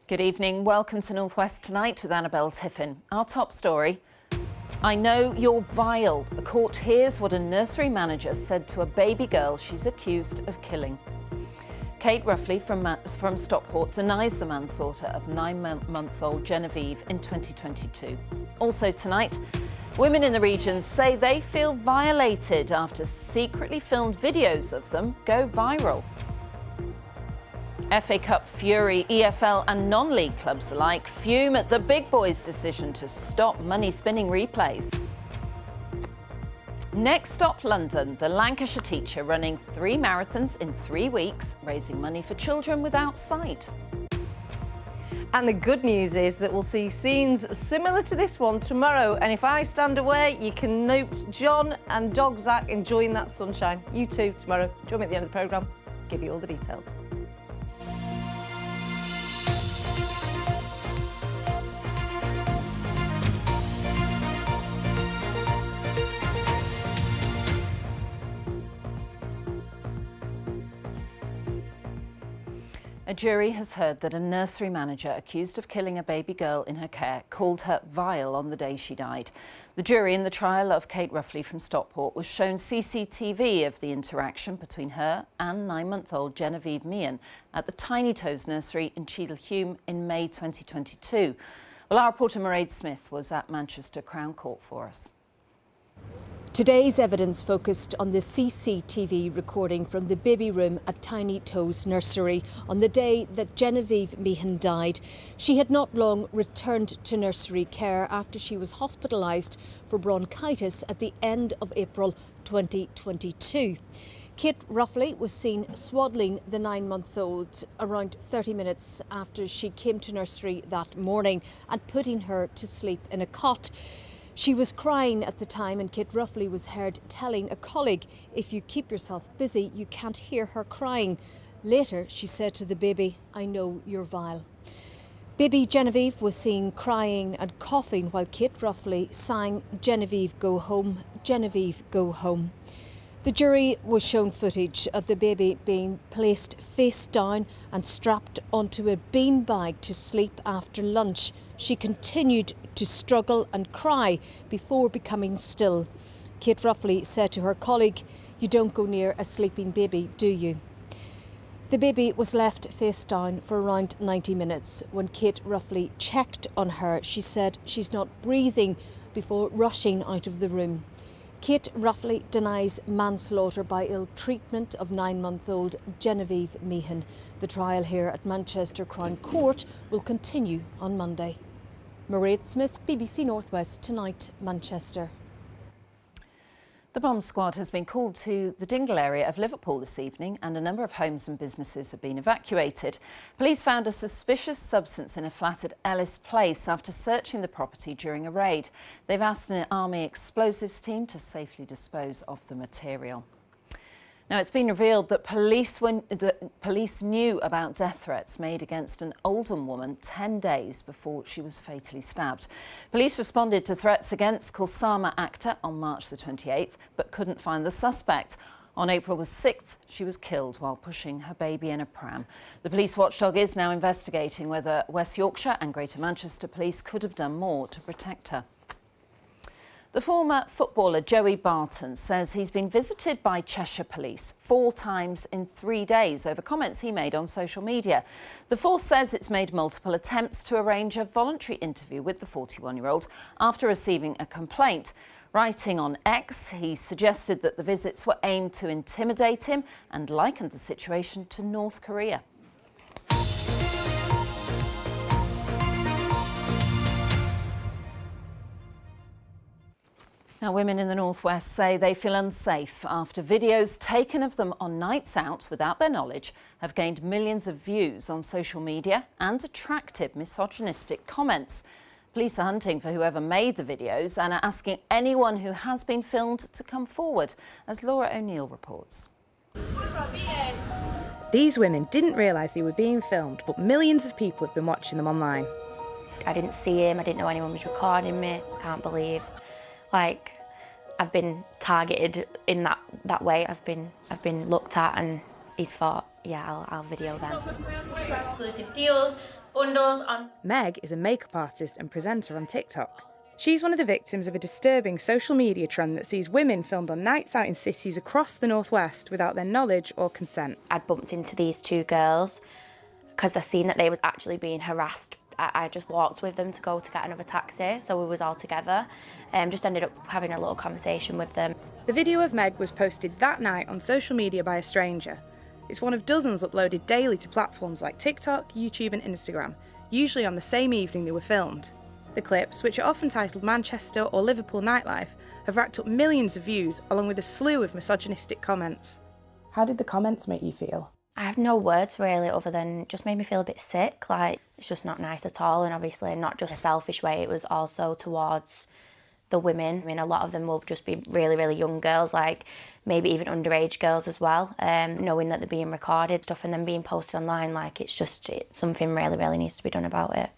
Good evening. Welcome to North West Tonight with Annabelle Tiffin. Our top story: I know you're vile. The court hears what a nursery manager said to a baby girl she's accused of killing. Kate Ruffley from Stockport denies the manslaughter of 9-month-old Genevieve in 2022. Also tonight, women in the region say they feel violated after secretly filmed videos of them go viral. FA Cup fury, EFL and non-league clubs alike fume at the big boys' decision to stop money-spinning replays. Next stop, London, the Lancashire teacher running 3 marathons in 3 weeks, raising money for children without sight. And the good news is that we'll see scenes similar to this one tomorrow. And if I stand away, you can note John and dog Zach enjoying that sunshine. You too, tomorrow. Join me at the end of the programme. Give you all the details. A jury has heard that a nursery manager accused of killing a baby girl in her care called her vile on the day she died. The jury in the trial of Kate Ruffley from Stockport was shown CCTV of the interaction between her and 9-month-old Genevieve Meehan at the Tiny Toes nursery in Cheadle-Hulme in May 2022. Well, our reporter Mairead Smith was at Manchester Crown Court for us. Today's evidence focused on the CCTV recording from the baby room at Tiny Toes Nursery on the day that Genevieve Meehan died. She had not long returned to nursery care after she was hospitalised for bronchitis at the end of April 2022. Kate Ruffley was seen swaddling the 9-month-old around 30 minutes after she came to nursery that morning and putting her to sleep in a cot. She was crying at the time and Kate Ruffley was heard telling a colleague, "If you keep yourself busy, you can't hear her crying." Later, she said to the baby, "I know you're vile." Baby Genevieve was seen crying and coughing while Kate Ruffley sang "Genevieve, go home, Genevieve, go home." The jury was shown footage of the baby being placed face down and strapped onto a beanbag to sleep after lunch. She continued to struggle and cry before becoming still. Kate Ruffley said to her colleague, "You don't go near a sleeping baby, do you?" The baby was left face down for around 90 minutes. When Kate Ruffley checked on her, she said she's not breathing before rushing out of the room. Kate Ruffley denies manslaughter by ill treatment of 9-month-old Genevieve Meehan. The trial here at Manchester Crown Court will continue on Monday. Mairead Smith, BBC North West Tonight, Manchester. The bomb squad has been called to the Dingle area of Liverpool this evening and a number of homes and businesses have been evacuated. Police found a suspicious substance in a flat at Ellis Place after searching the property during a raid. They've asked an army explosives team to safely dispose of the material. Now, it's been revealed that police knew about death threats made against an Oldham woman 10 days before she was fatally stabbed. Police responded to threats against Kulsama Akhtar on March the 28th, but couldn't find the suspect. On April the 6th, she was killed while pushing her baby in a pram. The police watchdog is now investigating whether West Yorkshire and Greater Manchester Police could have done more to protect her. The former footballer Joey Barton says he's been visited by Cheshire Police 4 times in 3 days over comments he made on social media. The force says it's made multiple attempts to arrange a voluntary interview with the 41-year-old after receiving a complaint. Writing on X, he suggested that the visits were aimed to intimidate him and likened the situation to North Korea. Now, women in the northwest say they feel unsafe after videos taken of them on nights out without their knowledge have gained millions of views on social media and attracted misogynistic comments. Police are hunting for whoever made the videos and are asking anyone who has been filmed to come forward, as Laura O'Neill reports. These women didn't realise they were being filmed, but millions of people have been watching them online. I didn't see him, I didn't know anyone was recording me. I can't believe, I've been targeted in that way. I've been looked at, and he's thought, yeah, I'll video them. For exclusive deals, bundles on. Meg is a makeup artist and presenter on TikTok. She's one of the victims of a disturbing social media trend that sees women filmed on nights out in cities across the northwest without their knowledge or consent. I'd bumped into these two girls because I seen that they was actually being harassed. I just walked with them to go to get another taxi, so we was all together. Just ended up having a little conversation with them. The video of Meg was posted that night on social media by a stranger. It's one of dozens uploaded daily to platforms like TikTok, YouTube and Instagram, usually on the same evening they were filmed. The clips, which are often titled Manchester or Liverpool nightlife, have racked up millions of views along with a slew of misogynistic comments. How did the comments make you feel? I have no words really other than just made me feel a bit sick, like it's just not nice at all, and obviously not just a selfish way, it was also towards the women. I mean, a lot of them will just be really, really young girls, like maybe even underage girls as well, knowing that they're being recorded, stuff and then being posted online, like it's something really, really needs to be done about it.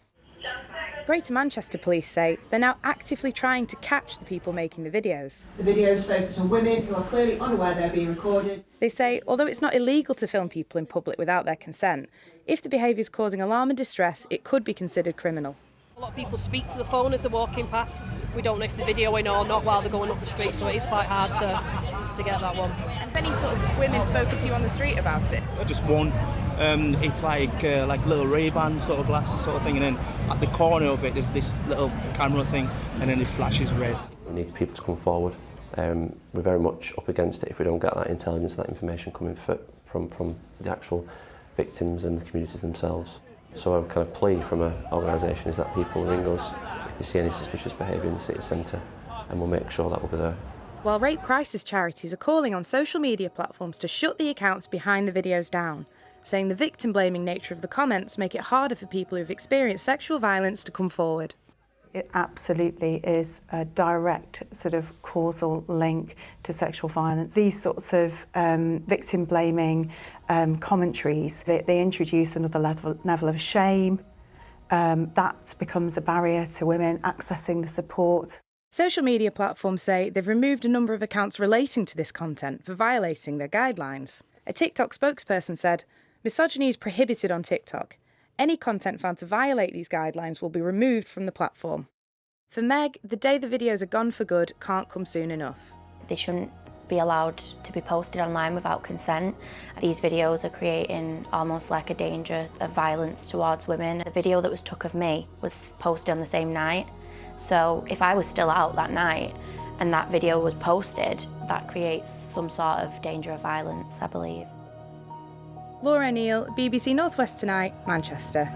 Greater Manchester Police say they're now actively trying to catch the people making the videos. The videos focus on women who are clearly unaware they're being recorded. They say although it's not illegal to film people in public without their consent, if the behaviour is causing alarm and distress, it could be considered criminal. A lot of people speak to the phone as they're walking past. We don't know if they're videoing or not while they're going up the street, so it is quite hard to get that one. And have any sort of women spoken to you on the street about it? Just one. It's like little Ray-Ban sort of glasses sort of thing, and then at the corner of it there's this little camera thing, and then it flashes red. We need people to come forward. We're very much up against it if we don't get that intelligence, that information coming from the actual victims and the communities themselves. So a kind of plea from an organisation is that people ring us if they see any suspicious behaviour in the city centre, and we'll make sure that we'll be there. While rape crisis charities are calling on social media platforms to shut the accounts behind the videos down, saying the victim-blaming nature of the comments make it harder for people who've experienced sexual violence to come forward. It absolutely is a direct sort of causal link to sexual violence. These sorts of victim-blaming commentaries, they introduce another level of shame. That becomes a barrier to women accessing the support. Social media platforms say they've removed a number of accounts relating to this content for violating their guidelines. A TikTok spokesperson said, "Misogyny is prohibited on TikTok. Any content found to violate these guidelines will be removed from the platform." For Meg, the day the videos are gone for good can't come soon enough. They shouldn't be allowed to be posted online without consent. These videos are creating almost like a danger of violence towards women. The video that was took of me was posted on the same night. So if I was still out that night and that video was posted, that creates some sort of danger of violence, I believe. Laura O'Neill, BBC North West Tonight, Manchester.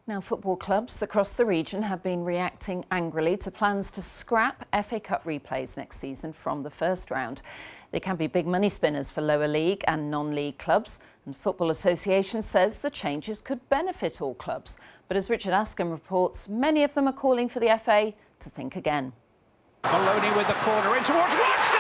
Now, football clubs across the region have been reacting angrily to plans to scrap FA Cup replays next season from the first round. They can be big money spinners for lower league and non-league clubs, and Football Association says the changes could benefit all clubs. But as Richard Askham reports, many of them are calling for the FA to think again. Maloney with the corner in towards Watson!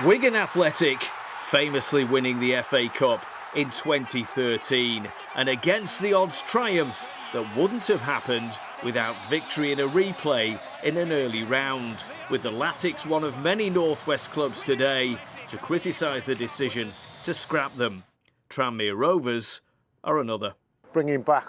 Wigan Athletic famously winning the FA Cup in 2013, and against the odds triumph that wouldn't have happened without victory in a replay in an early round, with the Latics one of many North West clubs today to criticise the decision to scrap them. Tranmere Rovers are another. Bringing back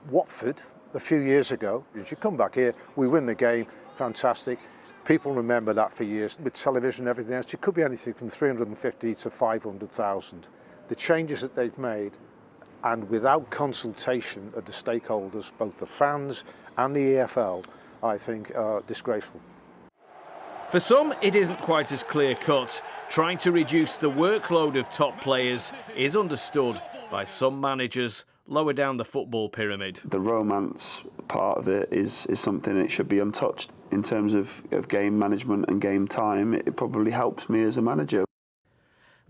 Watford a few years ago, you come back here, we win the game, fantastic. People remember that for years. With television and everything else, it could be anything from 350 to 500,000. The changes that they've made, and without consultation of the stakeholders, both the fans and the EFL, I think are disgraceful. For some, it isn't quite as clear-cut. Trying to reduce the workload of top players is understood by some managers lower down the football pyramid. The romance part of it is something that should be untouched. In terms of game management and game time, it probably helps me as a manager.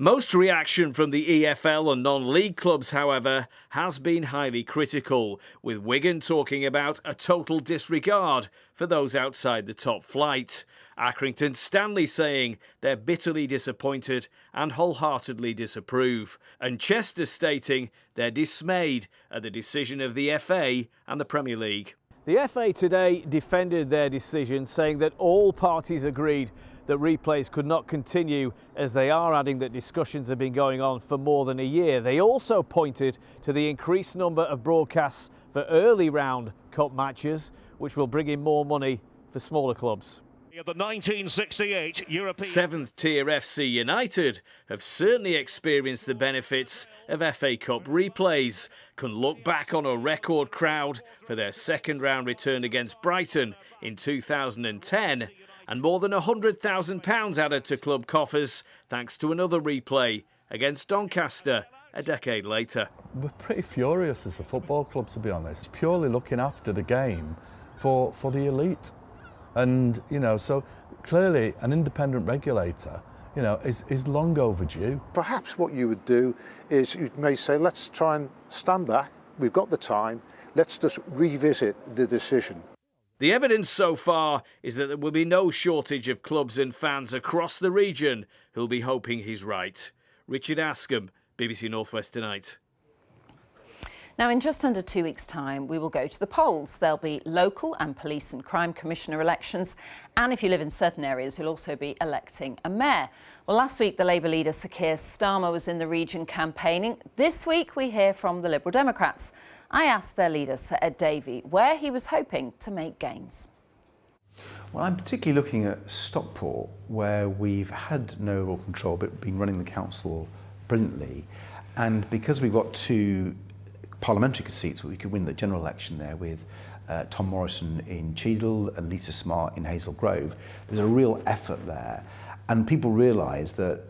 Most reaction from the EFL and non-league clubs, however, has been highly critical, with Wigan talking about a total disregard for those outside the top flight. Accrington Stanley saying they're bitterly disappointed and wholeheartedly disapprove. And Chester stating they're dismayed at the decision of the FA and the Premier League. The FA today defended their decision, saying that all parties agreed that replays could not continue, as they are adding that discussions have been going on for more than a year. They also pointed to the increased number of broadcasts for early round cup matches, which will bring in more money for smaller clubs. The 1968 European 7th tier FC United have certainly experienced the benefits of FA Cup replays, can look back on a record crowd for their second round return against Brighton in 2010, and more than £100,000 added to club coffers thanks to another replay against Doncaster a decade later. We're pretty furious as a football club, to be honest, purely looking after the game for the elite. And, you know, so clearly an independent regulator, you know, is long overdue. Perhaps what you would do is you may say, let's try and stand back, we've got the time, let's just revisit the decision. The evidence so far is that there will be no shortage of clubs and fans across the region who'll be hoping he's right. Richard Askham, BBC North West Tonight. Now, in just under 2 weeks' time, we will go to the polls. There'll be local and police and crime commissioner elections. And if you live in certain areas, you'll also be electing a mayor. Well, last week, the Labour leader, Sir Keir Starmer, was in the region campaigning. This week, we hear from the Liberal Democrats. I asked their leader, Sir Ed Davey, where he was hoping to make gains. Well, I'm particularly looking at Stockport, where we've had no real control, but been running the council brilliantly. And because we've got two parliamentary seats where we could win the general election there with Tom Morrison in Cheadle and Lisa Smart in Hazel Grove, there's a real effort there. And people realise that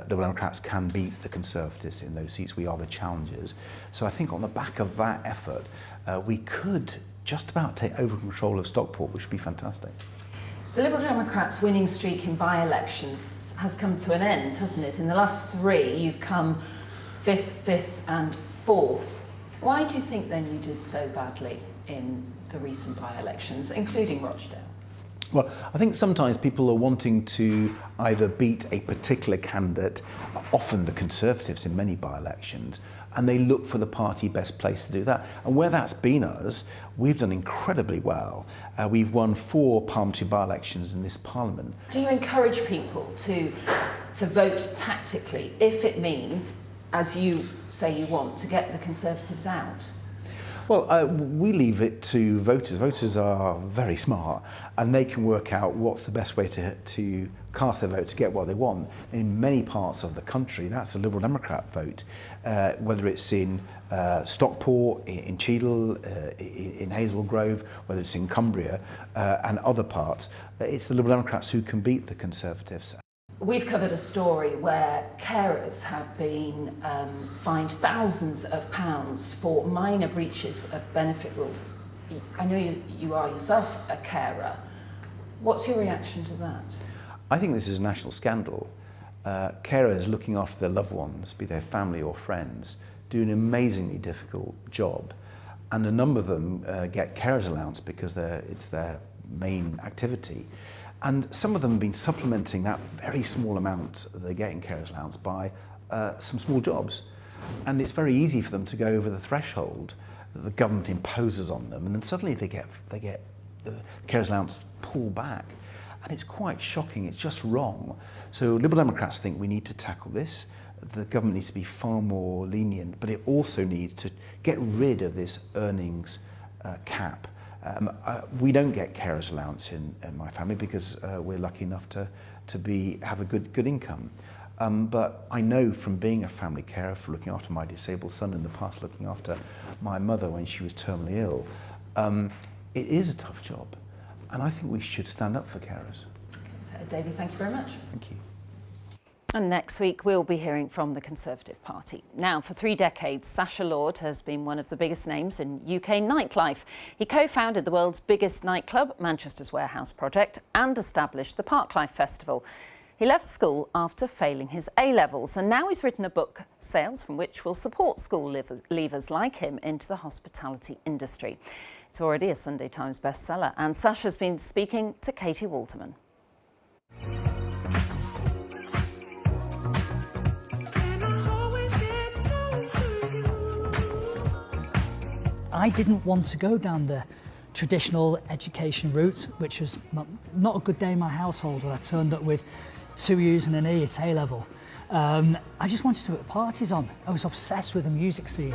Liberal Democrats can beat the Conservatives in those seats. We are the challengers. So I think on the back of that effort, we could just about take over control of Stockport, which would be fantastic. The Liberal Democrats' winning streak in by-elections has come to an end, hasn't it? In the last three, you've come 5th and 4th. Why do you think then you did so badly in the recent by-elections, including Rochdale? Well, I think sometimes people are wanting to either beat a particular candidate, often the Conservatives in many by-elections, and they look for the party best placed to do that. And where that's been us, we've done incredibly well. We've won 4 parliamentary by-elections in this Parliament. Do you encourage people to vote tactically if it means, as you say you want, to get the Conservatives out? Well, we leave it to voters. Voters are very smart and they can work out what's the best way to cast their vote to get what they want. In many parts of the country, that's a Liberal Democrat vote, whether it's in Stockport, in Cheadle, in Hazel Grove, whether it's in Cumbria and other parts. It's the Liberal Democrats who can beat the Conservatives. We've covered a story where carers have been fined thousands of pounds for minor breaches of benefit rules. I know you are yourself a carer. What's your reaction to that? I think this is a national scandal. Carers looking after their loved ones, be they family or friends, do an amazingly difficult job. And a number of them get carers allowance because it's their main activity. And some of them have been supplementing that very small amount that they get in carers allowance by some small jobs. And it's very easy for them to go over the threshold that the government imposes on them, and then suddenly they get the carers allowance pulled back. And it's quite shocking, it's just wrong. So Liberal Democrats think we need to tackle this. The government needs to be far more lenient, but it also needs to get rid of this earnings cap. We don't get carers allowance in my family because we're lucky enough to have a good income. But I know from being a family carer, for looking after my disabled son, in the past looking after my mother when she was terminally ill, it is a tough job. And I think we should stand up for carers. Okay, so Davey, thank you very much. Thank you. And next week, we'll be hearing from the Conservative Party. Now, for 3 decades, Sacha Lord has been one of the biggest names in UK nightlife. He co-founded the world's biggest nightclub, Manchester's Warehouse Project, and established the Parklife Festival. He left school after failing his A-levels, and now he's written a book, sales from which will support school leavers like him into the hospitality industry. It's already a Sunday Times bestseller, and Sacha's been speaking to Katie Walterman. I didn't want to go down the traditional education route, which was not a good day in my household when I turned up with 2 U's and an E at A-level. I just wanted to put parties on. I was obsessed with the music scene.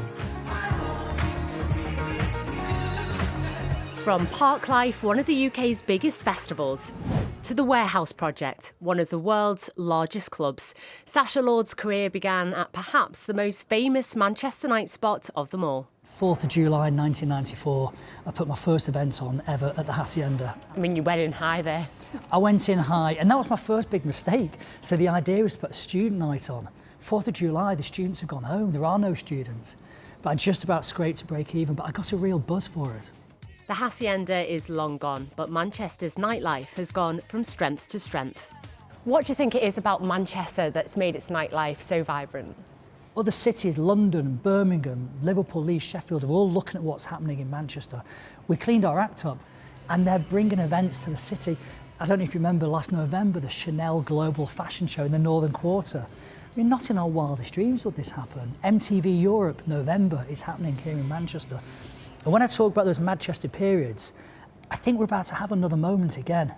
From Parklife, one of the UK's biggest festivals, to the Warehouse Project, one of the world's largest clubs, Sacha Lord's career began at perhaps the most famous Manchester night spot of them all. 4th of July 1994, I put my first event on ever at the Hacienda. I mean, you went in high there. I went in high, and that was my first big mistake. So the idea was to put a student night on. 4th of July, the students have gone home, there are no students. But I just about scraped to break even, but I got a real buzz for it. The Hacienda is long gone, but Manchester's nightlife has gone from strength to strength. What do you think it is about Manchester that's made its nightlife so vibrant? Other cities, London, Birmingham, Liverpool, Leeds, Sheffield, are all looking at what's happening in Manchester. We cleaned our act up, and they're bringing events to the city. I don't know if you remember last November, the Chanel Global Fashion Show in the Northern Quarter. I mean, not in our wildest dreams would this happen. MTV Europe, November, is happening here in Manchester. And when I talk about those Manchester periods, I think we're about to have another moment again.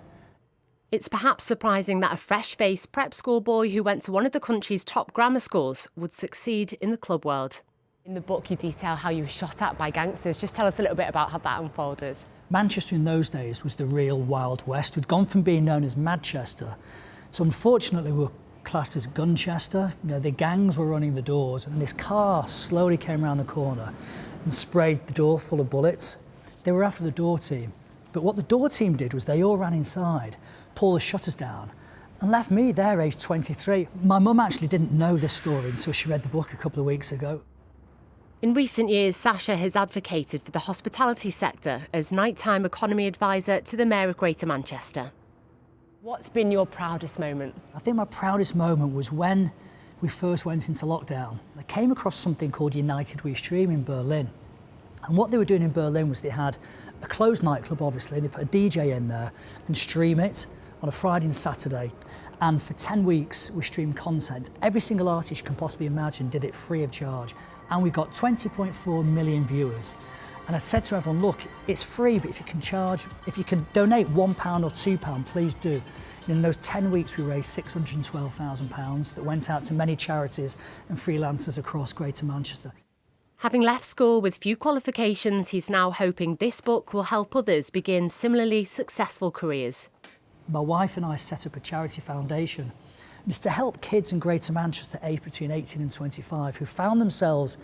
It's perhaps surprising that a fresh-faced prep school boy who went to one of the country's top grammar schools would succeed in the club world. In the book, you detail how you were shot at by gangsters. Just tell us a little bit about how that unfolded. Manchester in those days was the real Wild West. We'd gone from being known as Manchester to, unfortunately, we were classed as Gunchester. You know, the gangs were running the doors, and this car slowly came around the corner and sprayed the door full of bullets. They were after the door team. But what the door team did was they all ran inside, pulled the shutters down, and left me there, aged 23. My mum actually didn't know this story until she read the book a couple of weeks ago. In recent years, Sacha has advocated for the hospitality sector as nighttime economy advisor to the Mayor of Greater Manchester. What's been your proudest moment? I think my proudest moment was when we first went into lockdown. I came across something called United We Stream in Berlin. And what they were doing in Berlin was they had a closed nightclub, obviously, and they put a DJ in there and stream it on a Friday and Saturday. And for 10 weeks, we streamed content. Every single artist you can possibly imagine did it free of charge. And we got 20.4 million viewers. And I said to everyone, look, it's free, but if you can donate £1 or £2, please do. In those 10 weeks, we raised £612,000 that went out to many charities and freelancers across Greater Manchester. Having left school with few qualifications, he's now hoping this book will help others begin similarly successful careers. My wife and I set up a charity foundation. It's to help kids in Greater Manchester aged between 18 and 25 who found themselves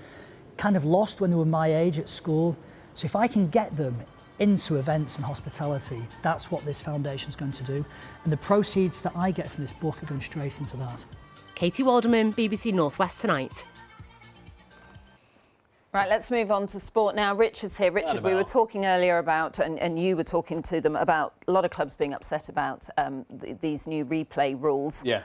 kind of lost when they were my age at school. So if I can get them into events and hospitality, that's what this foundation's going to do. And the proceeds that I get from this book are going straight into that. Katie Walderman, BBC North West Tonight. Right, let's move on to sport now. Richard's here. Richard, we were talking earlier about, and you were talking to them about a lot of clubs being upset about these new replay rules. Yeah.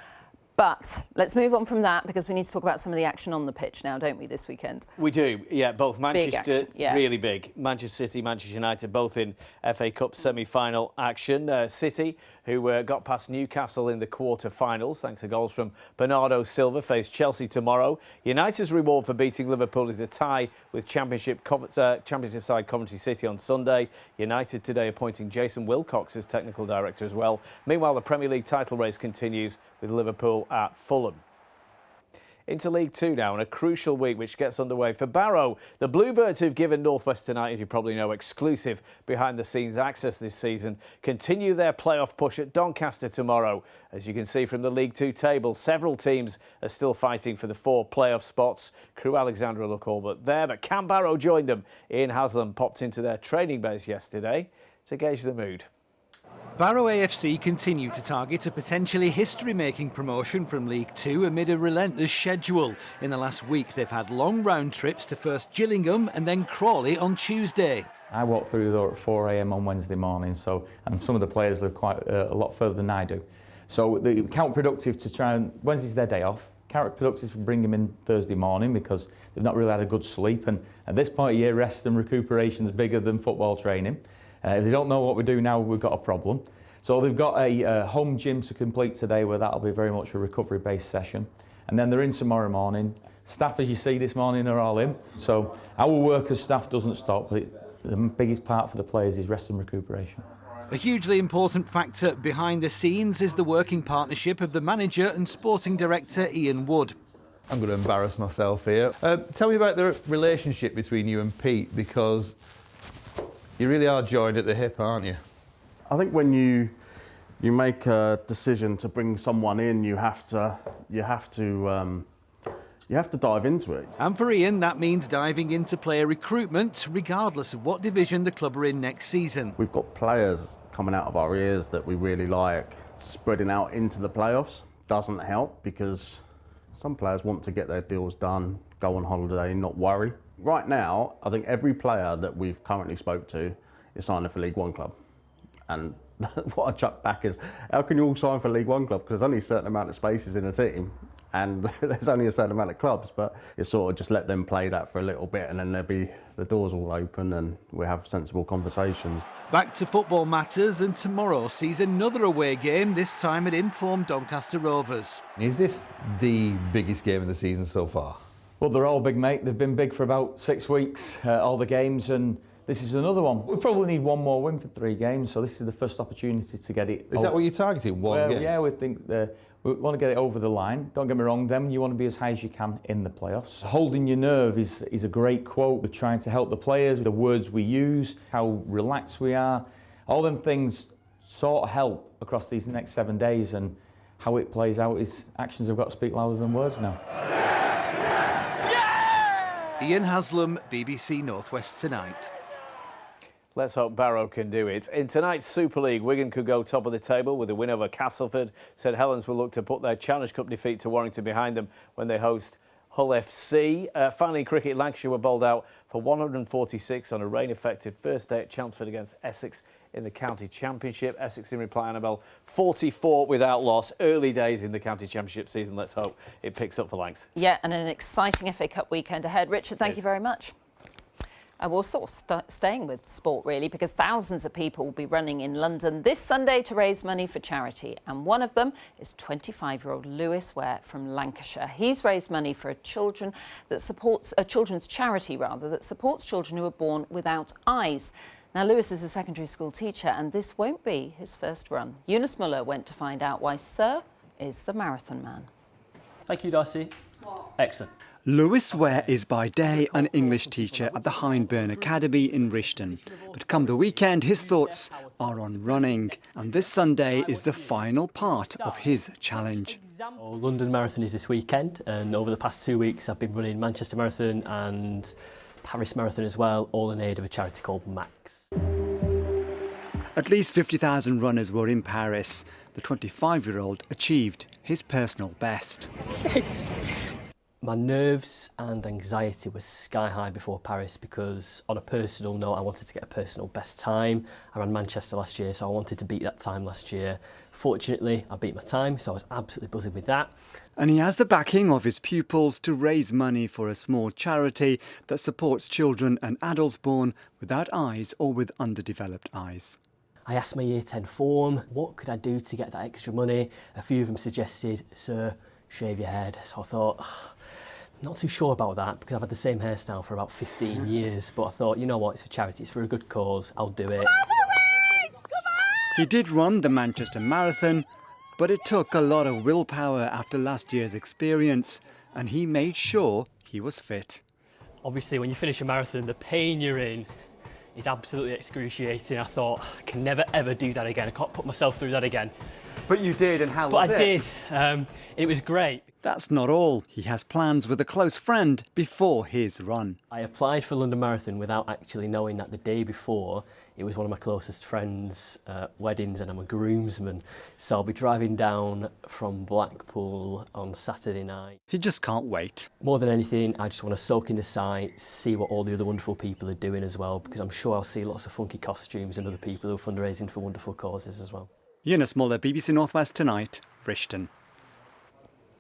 But let's move on from that because we need to talk about some of the action on the pitch now, don't we, this weekend? We do, yeah, both Manchester, action, yeah. Really big. Manchester City, Manchester United, both in FA Cup semi-final action. City, who got past Newcastle in the quarter-finals, thanks to goals from Bernardo Silva, face Chelsea tomorrow. United's reward for beating Liverpool is a tie with Championship side Coventry City on Sunday. United today appointing Jason Wilcox as technical director as well. Meanwhile, the Premier League title race continues with Liverpool at Fulham. Into League Two now, and a crucial week which gets underway for Barrow. The Bluebirds, who've given North West Tonight, as you probably know, exclusive behind-the-scenes access this season, continue their playoff push at Doncaster tomorrow. As you can see from the League Two table, several teams are still fighting for the 4 playoff spots. Crewe Alexandra look all but there, but can Barrow join them? Ian Haslam popped into their training base yesterday to gauge the mood. Barrow AFC continue to target a potentially history-making promotion from League Two amid a relentless schedule. In the last week, they've had long round trips to first Gillingham and then Crawley on Tuesday. I walked through the door at 4 a.m. on Wednesday morning, and some of the players live quite a lot further than I do. So they counterproductive to try and... Wednesday's their day off. Counterproductive to bring them in Thursday morning because they've not really had a good sleep, and at this point of year, rest and recuperation is bigger than football training. If they don't know what we do now, we've got a problem. So they've got a home gym to complete today where that'll be very much a recovery-based session. And then they're in tomorrow morning. Staff, as you see this morning, are all in. So our work as staff doesn't stop. The biggest part for the players is rest and recuperation. A hugely important factor behind the scenes is the working partnership of the manager and sporting director Ian Wood. I'm going to embarrass myself here. Tell me about the relationship between you and Pete, because you really are joined at the hip, aren't you? I think when you make a decision to bring someone in, you have to dive into it. And for Ian, that means diving into player recruitment, regardless of what division the club are in next season. We've got players coming out of our ears that we really like. Spreading out into the playoffs doesn't help, because some players want to get their deals done, go on holiday, not worry. Right now, I think every player that we've currently spoke to is signing for League One club. And what I chuck back is, how can you all sign for League One club? Because there's only a certain amount of spaces in a team, and there's only a certain amount of clubs, but it's sort of just let them play that for a little bit, and then the doors all open and we have sensible conversations. Back to football matters, and tomorrow sees another away game, this time at informed Doncaster Rovers. Is this the biggest game of the season so far? Well, they're all big, mate. They've been big for about 6 weeks, all the games, and this is another one. We probably need one more win for 3 games, so this is the first opportunity to get it. Is that what you're targeting, one game? Yeah, we think we want to get it over the line. Don't get me wrong, then you want to be as high as you can in the playoffs. Holding your nerve is a great quote. We're trying to help the players with the words we use, how relaxed we are. All them things sort of help across these next 7 days, and how it plays out is actions have got to speak louder than words now. Ian Haslam, BBC Northwest Tonight. Let's hope Barrow can do it. In tonight's Super League, Wigan could go top of the table with a win over Castleford. St Helens will look to put their Challenge Cup defeat to Warrington behind them when they host Hull FC. Finally, in cricket, Lancashire were bowled out for 146 on a rain-affected first day at Chelmsford against Essex in the County Championship. Essex in reply, Annabelle, 44 without loss. Early days in the County Championship season. Let's hope it picks up for Lancs. Yeah, and an exciting FA Cup weekend ahead. Richard, thank you very much. And we're sort of staying with sport, really, because thousands of people will be running in London this Sunday to raise money for charity. And one of them is 25-year-old Lewis Ware from Lancashire. He's raised money for a children's charity, that supports children who are born without eyes. Now, Lewis is a secondary school teacher, and this won't be his first run. Eunice Muller went to find out why Sir is the marathon man. Thank you, Darcy. Excellent. Lewis Ware is by day an English teacher at the Hyndburn Academy in Rishton. But come the weekend, his thoughts are on running. And this Sunday is the final part of his challenge. London Marathon is this weekend, and over the past 2 weeks I've been running Manchester Marathon and Paris Marathon as well, all in aid of a charity called Max. At least 50,000 runners were in Paris. The 25-year-old achieved his personal best. Yes. My nerves and anxiety were sky high before Paris because, on a personal note, I wanted to get a personal best time. I ran Manchester last year, so I wanted to beat that time last year. Fortunately, I beat my time, so I was absolutely buzzing with that. And he has the backing of his pupils to raise money for a small charity that supports children and adults born without eyes or with underdeveloped eyes. I asked my Year 10 form, what could I do to get that extra money? A few of them suggested, Sir, shave your head. So I thought, not too sure about that because I've had the same hairstyle for about 15 years. But I thought, you know what, it's for charity, it's for a good cause, I'll do it. He did run the Manchester Marathon, but it took a lot of willpower after last year's experience, and he made sure he was fit. Obviously, when you finish a marathon, the pain you're in is absolutely excruciating. I thought, I can never ever do that again. I can't put myself through that again. But you did, and how was it? But I did, and it was great. That's not all. He has plans with a close friend before his run. I applied for London Marathon without actually knowing that the day before it was one of my closest friends' weddings, and I'm a groomsman. So I'll be driving down from Blackpool on Saturday night. He just can't wait. More than anything, I just want to soak in the sights, see what all the other wonderful people are doing as well, because I'm sure I'll see lots of funky costumes and other people who are fundraising for wonderful causes as well. Eunice Muller, BBC Northwest Tonight, Rishton.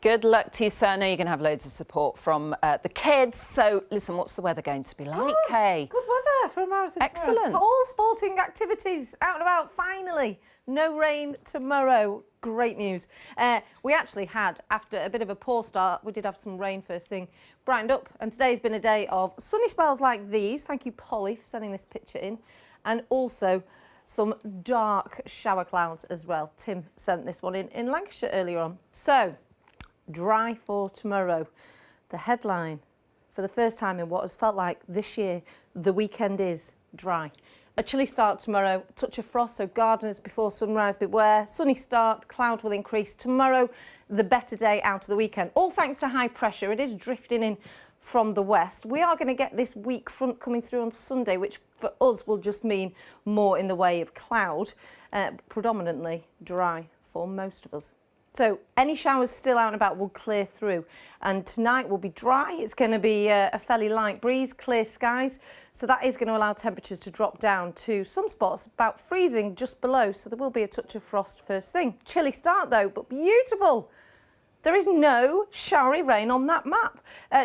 Good luck to you, sir. I know you're going to have loads of support from the kids. So, listen, what's the weather going to be like, Kay? Good weather for a marathon. Excellent. Tomorrow. For all sporting activities, out and about, finally. No rain tomorrow. Great news. We actually had, after a bit of a poor start, we did have some rain first thing, brightened up. And today's been a day of sunny spells like these. Thank you, Polly, for sending this picture in. And also some dark shower clouds as well. Tim sent this one in Lancashire earlier on. So, dry for tomorrow. The headline, for the first time in what has felt like this year, the weekend is dry. A chilly start tomorrow, a touch of frost, so gardeners before sunrise beware. Sunny start, cloud will increase. Tomorrow, the better day out of the weekend. All thanks to high pressure, it is drifting in from the west. We are going to get this weak front coming through on Sunday, which for us will just mean more in the way of cloud, predominantly dry for most of us. So any showers still out and about will clear through, and tonight will be dry. It's going to be a fairly light breeze, clear skies, so that is going to allow temperatures to drop down to some spots about freezing just below, so there will be a touch of frost first thing. Chilly start though, but beautiful. There is no showery rain on that map.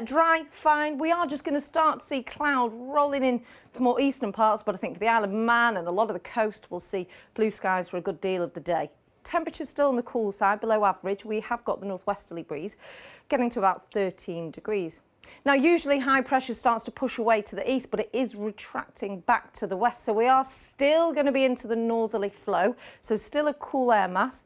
Dry, fine. We are just going to start to see cloud rolling in to more eastern parts, but I think for the Isle of Man and a lot of the coast, we'll see blue skies for a good deal of the day. Temperatures still on the cool side, below average. We have got the northwesterly breeze, getting to about 13 degrees. Now, usually high pressure starts to push away to the east, but it is retracting back to the west. So we are still going to be into the northerly flow, so still a cool air mass.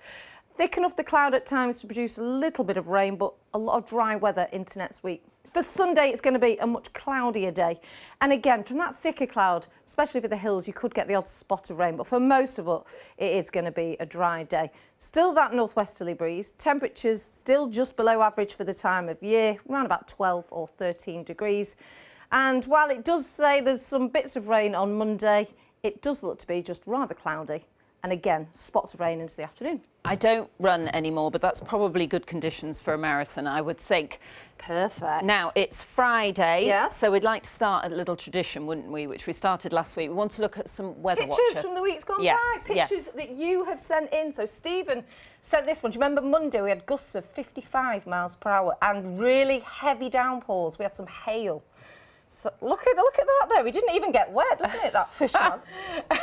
Thick enough the cloud at times to produce a little bit of rain, but a lot of dry weather into next week. For Sunday, it's going to be a much cloudier day. And again, from that thicker cloud, especially for the hills, you could get the odd spot of rain. But for most of it, it is going to be a dry day. Still that northwesterly breeze. Temperatures still just below average for the time of year, around about 12 or 13 degrees. And while it does say there's some bits of rain on Monday, it does look to be just rather cloudy. And again, spots of rain into the afternoon. I don't run anymore, but that's probably good conditions for a marathon, I would think. Perfect. Now, it's Friday, yes. So we'd like to start a little tradition, wouldn't we, which we started last week. We want to look at some weather Pictures watcher. from the week's gone yes, by. Pictures that you have sent in. So Stephen sent this one. Do you remember Monday we had gusts of 55 miles per hour and really heavy downpours? We had some hail. So look at that there. We didn't even get wet, doesn't it, that fisherman?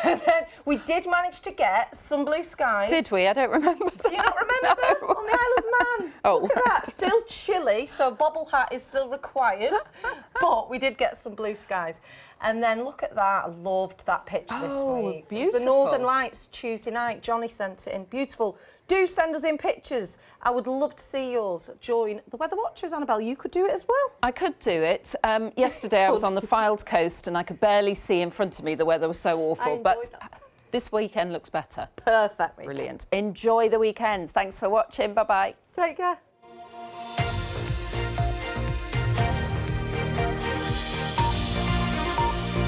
And then we did manage to get some blue skies. Did we? I don't remember. Do you not remember? No. On the Isle of Man. Oh, look at that. Still chilly, so a bobble hat is still required. But we did get some blue skies. And then look at that. I loved that picture this week. Beautiful. The Northern Lights Tuesday night. Johnny sent it in. Beautiful. Do send us in pictures. I would love to see yours. Join the Weather Watchers, Annabelle. You could do it as well. I could do it. Yesterday I was on the Fylde coast and I could barely see in front of me. The weather was so awful. But this weekend looks better. Perfect weekend. Brilliant. Enjoy the weekends. Thanks for watching. Bye-bye. Take care.